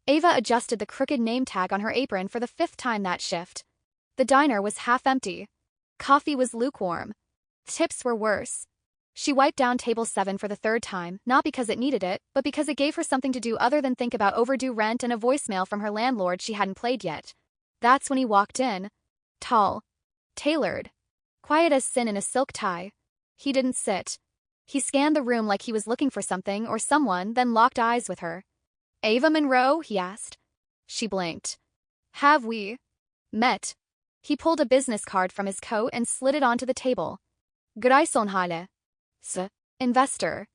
Ava adjusted the crooked name tag on her apron for the 5th time that shift. The diner was half empty. Coffee was lukewarm. Tips were worse. She wiped down table 7 for the 3rd time, not because it needed it, but because it gave her something to do other than think about overdue rent and a voicemail from her landlord she hadn't played yet. That's when he walked in. Tall. Tailored. Quiet as sin in a silk tie. He didn't sit. He scanned the room like he was looking for something or someone, then locked eyes with her. "Ava Monroe?" he asked. She blinked. "Have we met?" He pulled a business card from his coat and slid it onto the table. Grijsonhale. Investor.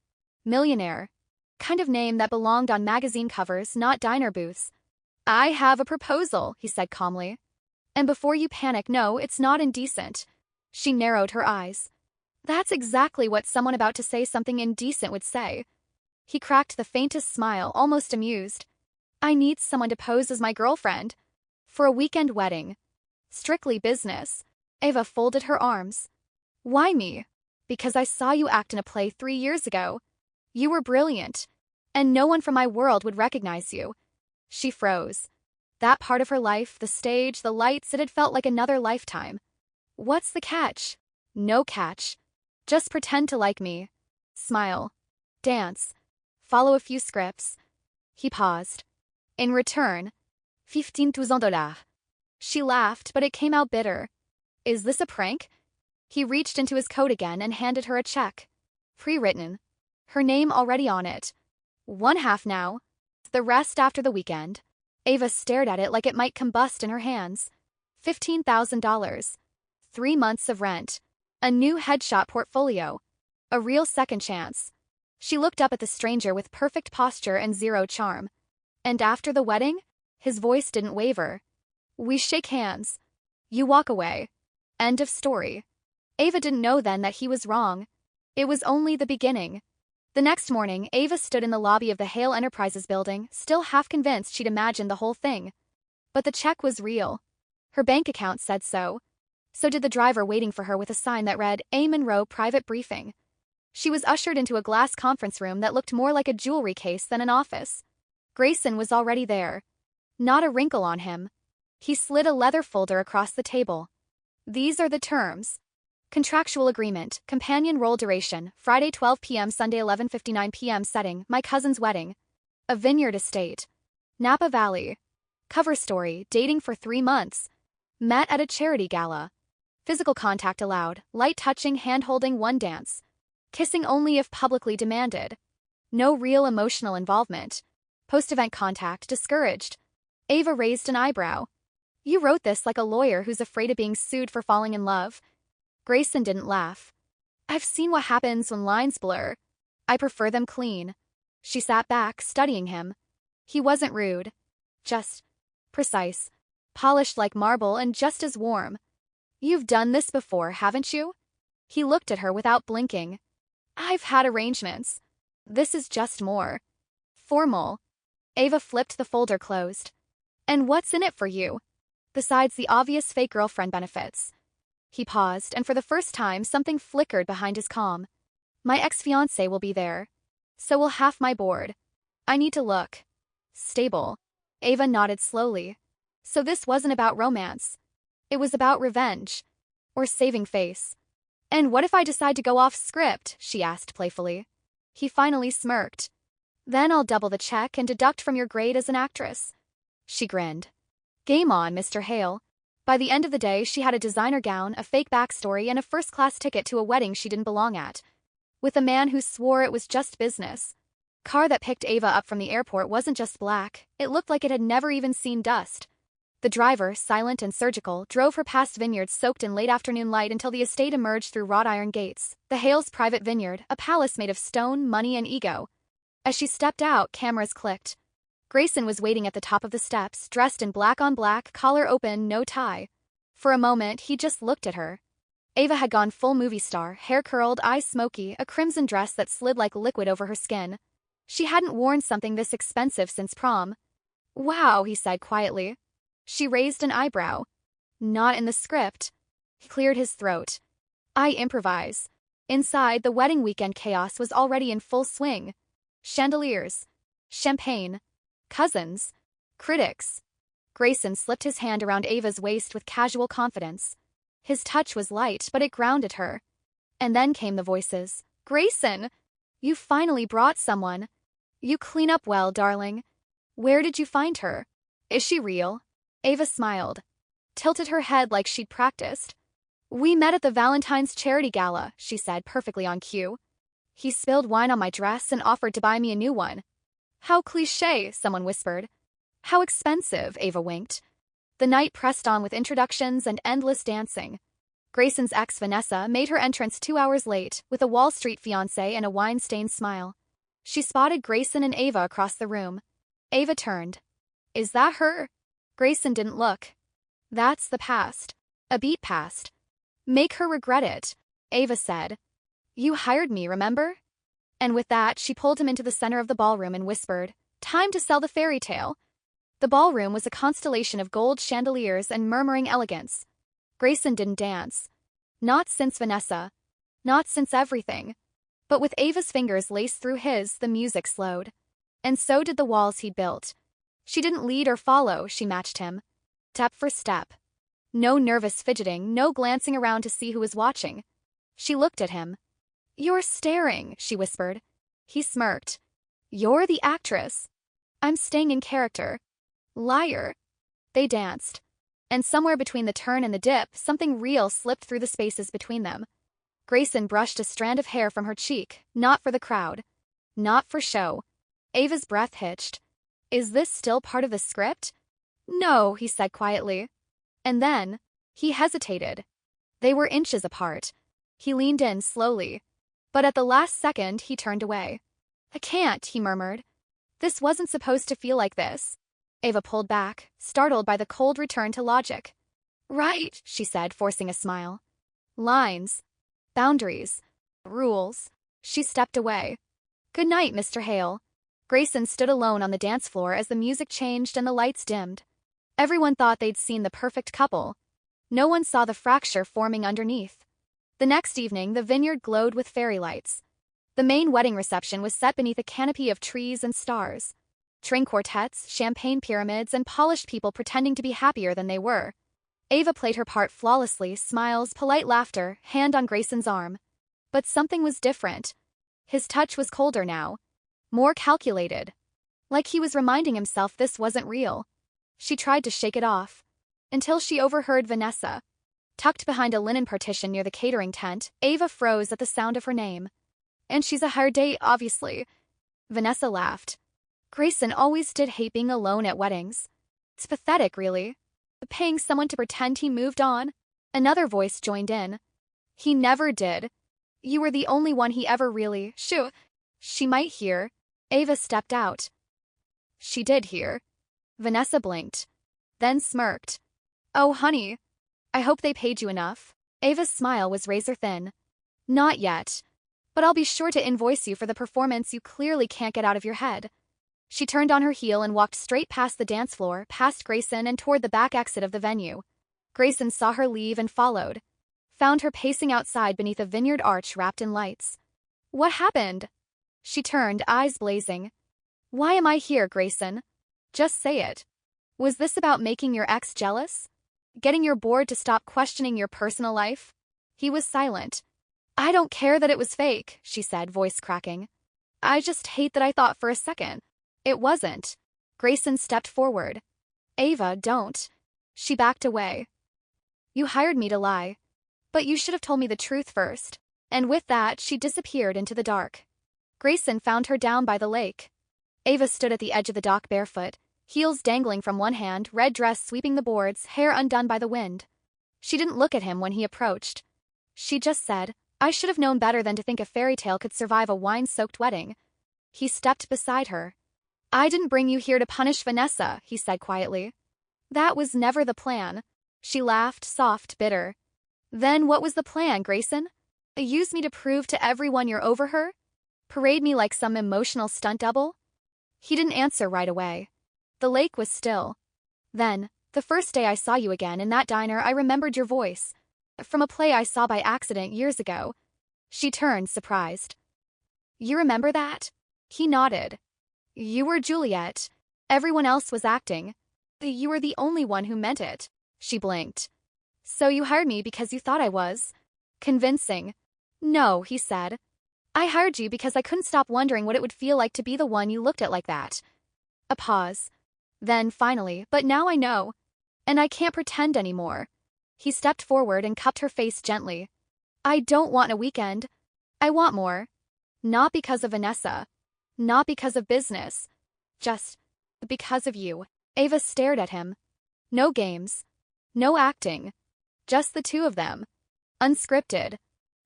Millionaire. Kind of name that belonged on magazine covers, not diner booths. "I have a proposal," he said calmly. "And before you panic, no, it's not indecent." She narrowed her eyes. That's exactly what someone about to say something indecent would say. He cracked the faintest smile, almost amused. "I need someone to pose as my girlfriend. For a weekend wedding. Strictly business." Ava folded her arms. "Why me?" "Because I saw you act in a play 3 years ago. You were brilliant. And no one from my world would recognize you." She froze. That part of her life, the stage, the lights, it had felt like another lifetime. "What's the catch?" "No catch. Just pretend to like me. Smile. Dance. Follow a few scripts." He paused. "In return, $15,000. She laughed, but it came out bitter. "Is this a prank?" He reached into his coat again and handed her a check. Pre-written. Her name already on it. One half now. The rest after the weekend. Ava stared at it like it might combust in her hands. $15,000. 3 months of rent. A new headshot portfolio. A real second chance. She looked up at the stranger with perfect posture and zero charm. "And after the wedding?" His voice didn't waver. "We shake hands. You walk away. End of story." Ava didn't know then that he was wrong. It was only the beginning. The next morning, Ava stood in the lobby of the Hale Enterprises building, still half convinced she'd imagined the whole thing. But the check was real. Her bank account said so. So did the driver waiting for her with a sign that read, "A. Monroe Private Briefing." She was ushered into a glass conference room that looked more like a jewelry case than an office. Grayson was already there. Not a wrinkle on him. He slid a leather folder across the table. "These are the terms. Contractual agreement, companion role duration, Friday 12 p.m. Sunday 11:59 p.m. setting, my cousin's wedding. A vineyard estate. Napa Valley. Cover story, dating for 3 months. Met at a charity gala. Physical contact allowed, light touching, hand-holding, one dance. Kissing only if publicly demanded. No real emotional involvement. Post-event contact discouraged." Ava raised an eyebrow. "You wrote this like a lawyer who's afraid of being sued for falling in love." Grayson didn't laugh. "I've seen what happens when lines blur. I prefer them clean." She sat back, studying him. He wasn't rude. Just precise. Polished like marble and just as warm. "You've done this before, haven't you?" He looked at her without blinking. "I've had arrangements. This is just more formal." Ava flipped the folder closed. "And what's in it for you? Besides the obvious fake girlfriend benefits." He paused, and for the first time something flickered behind his calm. "My ex-fiancé will be there. So will half my board. I need to look stable." Ava nodded slowly. So this wasn't about romance. It was about revenge. Or saving face. "And what if I decide to go off script?" she asked playfully. He finally smirked. "Then I'll double the check and deduct from your grade as an actress." She grinned. Game on, Mr. Hale. By the end of the day, she had a designer gown, a fake backstory, and a first-class ticket to a wedding she didn't belong at. With a man who swore it was just business. Car that picked Ava up from the airport wasn't just black, it looked like it had never even seen dust. The driver, silent and surgical, drove her past vineyards soaked in late afternoon light until the estate emerged through wrought iron gates. The Hales' private vineyard, a palace made of stone, money, and ego. As she stepped out, cameras clicked. Grayson was waiting at the top of the steps, dressed in black on black, collar open, no tie. For a moment, he just looked at her. Ava had gone full movie star, hair curled, eyes smoky, a crimson dress that slid like liquid over her skin. She hadn't worn something this expensive since prom. "Wow," he said quietly. She raised an eyebrow. "Not in the script." He cleared his throat. "I improvise." Inside, the wedding weekend chaos was already in full swing. Chandeliers. Champagne. Cousins. Critics. Grayson slipped his hand around Ava's waist with casual confidence. His touch was light, but it grounded her. And then came the voices. Grayson! You finally brought someone. You clean up well, darling. Where did you find her? Is she real? Ava smiled, tilted her head like she'd practiced. We met at the Valentine's charity gala, she said, perfectly on cue. He spilled wine on my dress and offered to buy me a new one. How cliché, someone whispered. How expensive, Ava winked. The night pressed on with introductions and endless dancing. Grayson's ex, Vanessa, made her entrance 2 hours late, with a Wall Street fiancé and a wine-stained smile. She spotted Grayson and Ava across the room. Ava turned. Is that her? Grayson didn't look. That's the past. A beat past. Make her regret it, Ava said. You hired me, remember? And with that, she pulled him into the center of the ballroom and whispered, Time to sell the fairy tale. The ballroom was a constellation of gold chandeliers and murmuring elegance. Grayson didn't dance. Not since Vanessa. Not since everything. But with Ava's fingers laced through his, the music slowed. And so did the walls he'd built. She didn't lead or follow, she matched him. Step for step. No nervous fidgeting, no glancing around to see who was watching. She looked at him. You're staring, she whispered. He smirked. You're the actress. I'm staying in character. Liar. They danced. And somewhere between the turn and the dip, something real slipped through the spaces between them. Grayson brushed a strand of hair from her cheek, not for the crowd. Not for show. Ava's breath hitched. Is this still part of the script? No, he said quietly. And then, he hesitated. They were inches apart. He leaned in slowly. But at the last second, he turned away. I can't, he murmured. This wasn't supposed to feel like this. Ava pulled back, startled by the cold return to logic. Right, she said, forcing a smile. Lines. Boundaries. Rules. She stepped away. Good night, Mr. Hale. Grayson stood alone on the dance floor as the music changed and the lights dimmed. Everyone thought they'd seen the perfect couple. No one saw the fracture forming underneath. The next evening, the vineyard glowed with fairy lights. The main wedding reception was set beneath a canopy of trees and stars. String quartets, champagne pyramids, and polished people pretending to be happier than they were. Ava played her part flawlessly, smiles, polite laughter, hand on Grayson's arm. But something was different. His touch was colder now. More calculated. Like he was reminding himself this wasn't real. She tried to shake it off. Until she overheard Vanessa. Tucked behind a linen partition near the catering tent, Ava froze at the sound of her name. And she's a hard date, obviously. Vanessa laughed. Grayson always did hate being alone at weddings. It's pathetic, really. Paying someone to pretend he moved on. Another voice joined in. He never did. You were the only one he ever really... Shoo! She might hear. Ava stepped out. She did hear. Vanessa blinked. Then smirked. Oh, honey. I hope they paid you enough. Ava's smile was razor thin. Not yet. But I'll be sure to invoice you for the performance you clearly can't get out of your head. She turned on her heel and walked straight past the dance floor, past Grayson, and toward the back exit of the venue. Grayson saw her leave and followed. Found her pacing outside beneath a vineyard arch wrapped in lights. What happened? She turned, eyes blazing. Why am I here, Grayson? Just say it. Was this about making your ex jealous? Getting your board to stop questioning your personal life? He was silent. I don't care that it was fake, she said, voice cracking. I just hate that I thought for a second. It wasn't. Grayson stepped forward. Ava, don't. She backed away. You hired me to lie. But you should have told me the truth first. And with that, she disappeared into the dark. Grayson found her down by the lake. Ava stood at the edge of the dock barefoot, heels dangling from one hand, red dress sweeping the boards, hair undone by the wind. She didn't look at him when he approached. She just said, I should have known better than to think a fairy tale could survive a wine-soaked wedding. He stepped beside her. I didn't bring you here to punish Vanessa, he said quietly. That was never the plan. She laughed, soft, bitter. Then what was the plan, Grayson? Use me to prove to everyone you're over her? Parade me like some emotional stunt double? He didn't answer right away. The lake was still. Then, the first day I saw you again in that diner, I remembered your voice. From a play I saw by accident years ago. She turned, surprised. You remember that? He nodded. You were Juliet. Everyone else was acting. You were the only one who meant it. She blinked. So you hired me because you thought I was convincing? No, he said. I hired you because I couldn't stop wondering what it would feel like to be the one you looked at like that. A pause. Then, finally, but now I know. And I can't pretend anymore. He stepped forward and cupped her face gently. I don't want a weekend. I want more. Not because of Vanessa. Not because of business. Just because of you. Ava stared at him. No games. No acting. Just the two of them. Unscripted.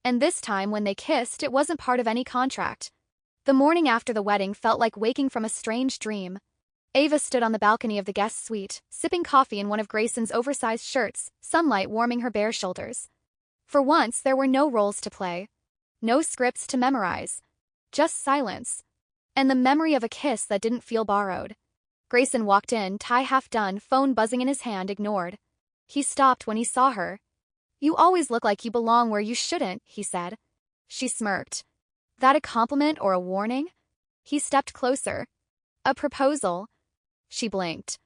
And this time when they kissed, it wasn't part of any contract. The morning after the wedding felt like waking from a strange dream. Ava stood on the balcony of the guest suite, sipping coffee in one of Grayson's oversized shirts, sunlight warming her bare shoulders. For once, there were no roles to play. No scripts to memorize. Just silence. And the memory of a kiss that didn't feel borrowed. Grayson walked in, tie half done, phone buzzing in his hand, ignored. He stopped when he saw her. You always look like you belong where you shouldn't, he said. She smirked. That a compliment or a warning? He stepped closer. A proposal? She blinked.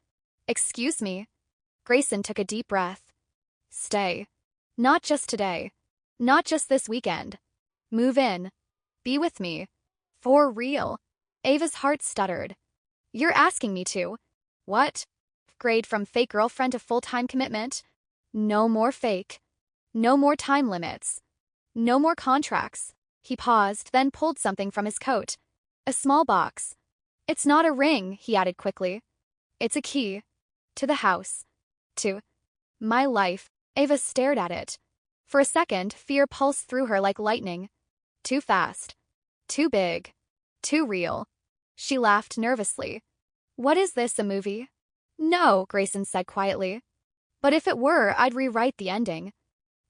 Excuse me. Grayson took a deep breath. Stay. Not just today. Not just this weekend. Move in. Be with me. For real. Ava's heart stuttered. You're asking me to. What? Grade from fake girlfriend to full-time commitment? No more fake. No more time limits. No more contracts. He paused, then pulled something from his coat. A small box. It's not a ring, he added quickly. It's a key. To the house. To my life. Ava stared at it. For a second, fear pulsed through her like lightning. Too fast. Too big. Too real. She laughed nervously. What is this, a movie? No, Grayson said quietly. But if it were, I'd rewrite the ending.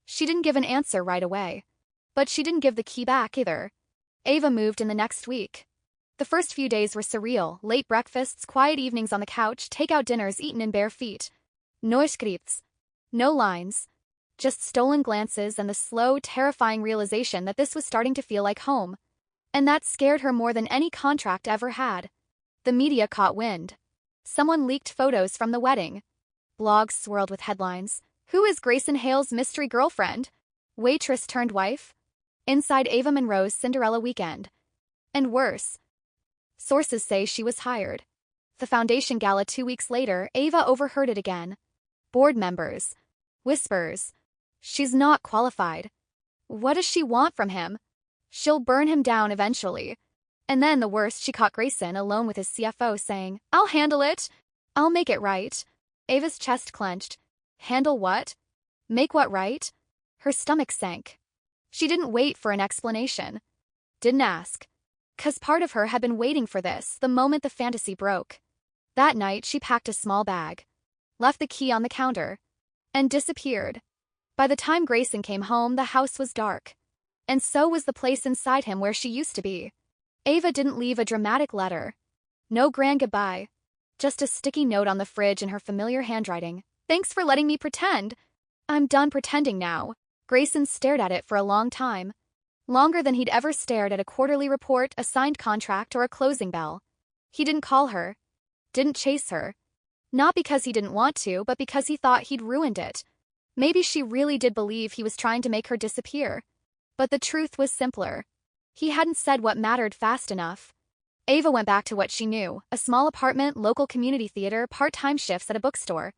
She didn't give an answer right away. But she didn't give the key back either. Ava moved in the next week. The first few days were surreal, late breakfasts, quiet evenings on the couch, takeout dinners eaten in bare feet. No scripts. No lines. Just stolen glances and the slow, terrifying realization that this was starting to feel like home. And that scared her more than any contract ever had. The media caught wind. Someone leaked photos from the wedding. Blogs swirled with headlines. Who is Grayson Hale's mystery girlfriend? Waitress turned wife? Inside Ava Monroe's Cinderella weekend. And worse. Sources say she was hired. The foundation gala 2 weeks later, Ava overheard it again. Board members. Whispers. She's not qualified. What does she want from him? She'll burn him down eventually. And then the worst, she caught Grayson alone with his CFO saying, I'll handle it. I'll make it right. Ava's chest clenched. Handle what? Make what right? Her stomach sank. She didn't wait for an explanation. Didn't ask. 'Cause part of her had been waiting for this the moment the fantasy broke. That night, she packed a small bag, left the key on the counter, and disappeared. By the time Grayson came home, the house was dark. And so was the place inside him where she used to be. Ava didn't leave a dramatic letter. No grand goodbye. Just a sticky note on the fridge in her familiar handwriting. Thanks for letting me pretend. I'm done pretending now. Grayson stared at it for a long time. Longer than he'd ever stared at a quarterly report, a signed contract, or a closing bell. He didn't call her. Didn't chase her. Not because he didn't want to, but because he thought he'd ruined it. Maybe she really did believe he was trying to make her disappear. But the truth was simpler. He hadn't said what mattered fast enough. Ava went back to what she knew, a small apartment, local community theater, part-time shifts at a bookstore.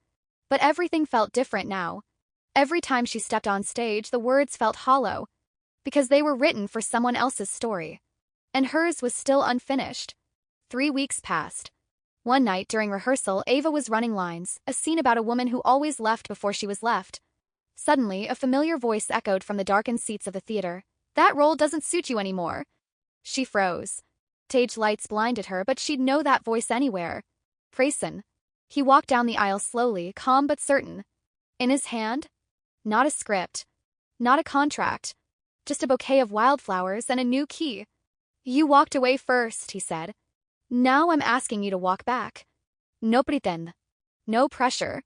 But everything felt different now. Every time she stepped on stage, the words felt hollow. Because they were written for someone else's story. And hers was still unfinished. 3 weeks passed. One night during rehearsal, Ava was running lines, a scene about a woman who always left before she was left. Suddenly, a familiar voice echoed from the darkened seats of the theater. That role doesn't suit you anymore. She froze. Stage lights blinded her, but she'd know that voice anywhere. Grayson. He walked down the aisle slowly, calm but certain. In his hand? Not a script. Not a contract. Just a bouquet of wildflowers and a new key. You walked away first, he said. Now I'm asking you to walk back. No pretend. No pressure.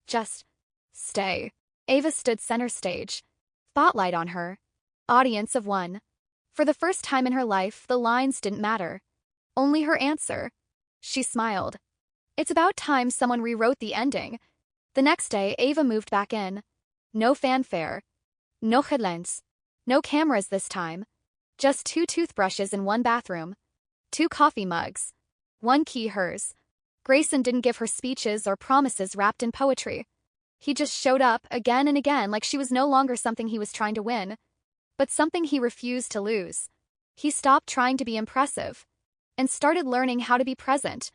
Just stay. Ava stood center stage. Spotlight on her. Audience of one. For the first time in her life, the lines didn't matter. Only her answer. She smiled. It's about time someone rewrote the ending. The next day, Ava moved back in. No fanfare. No headlines. No cameras this time. Just 2 toothbrushes in one bathroom. 2 coffee mugs. 1 key hers. Grayson didn't give her speeches or promises wrapped in poetry. He just showed up again and again like she was no longer something he was trying to win, but something he refused to lose. He stopped trying to be impressive and started learning how to be present.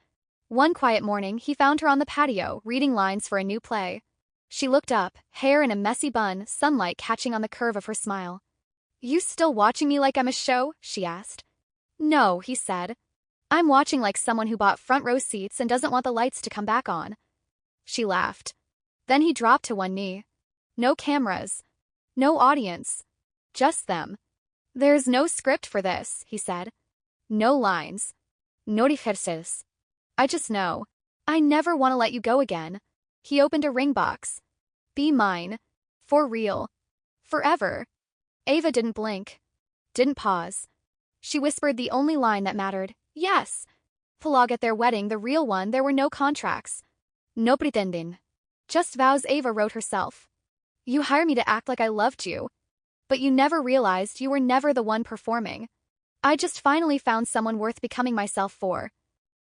One quiet morning, he found her on the patio, reading lines for a new play. She looked up, hair in a messy bun, sunlight catching on the curve of her smile. "You still watching me like I'm a show?" she asked. "No," he said. "I'm watching like someone who bought front row seats and doesn't want the lights to come back on." She laughed. Then he dropped to one knee. No cameras. No audience. Just them. "There's no script for this," he said. "No lines. No rehearsals. I just know. I never want to let you go again." He opened a ring box. "Be mine. For real. Forever." Ava didn't blink. Didn't pause. She whispered the only line that mattered. Yes. Palag at their wedding, the real one, there were no contracts. No pretending. Just vows Ava wrote herself. "You hire me to act like I loved you. But you never realized you were never the one performing. I just finally found someone worth becoming myself for."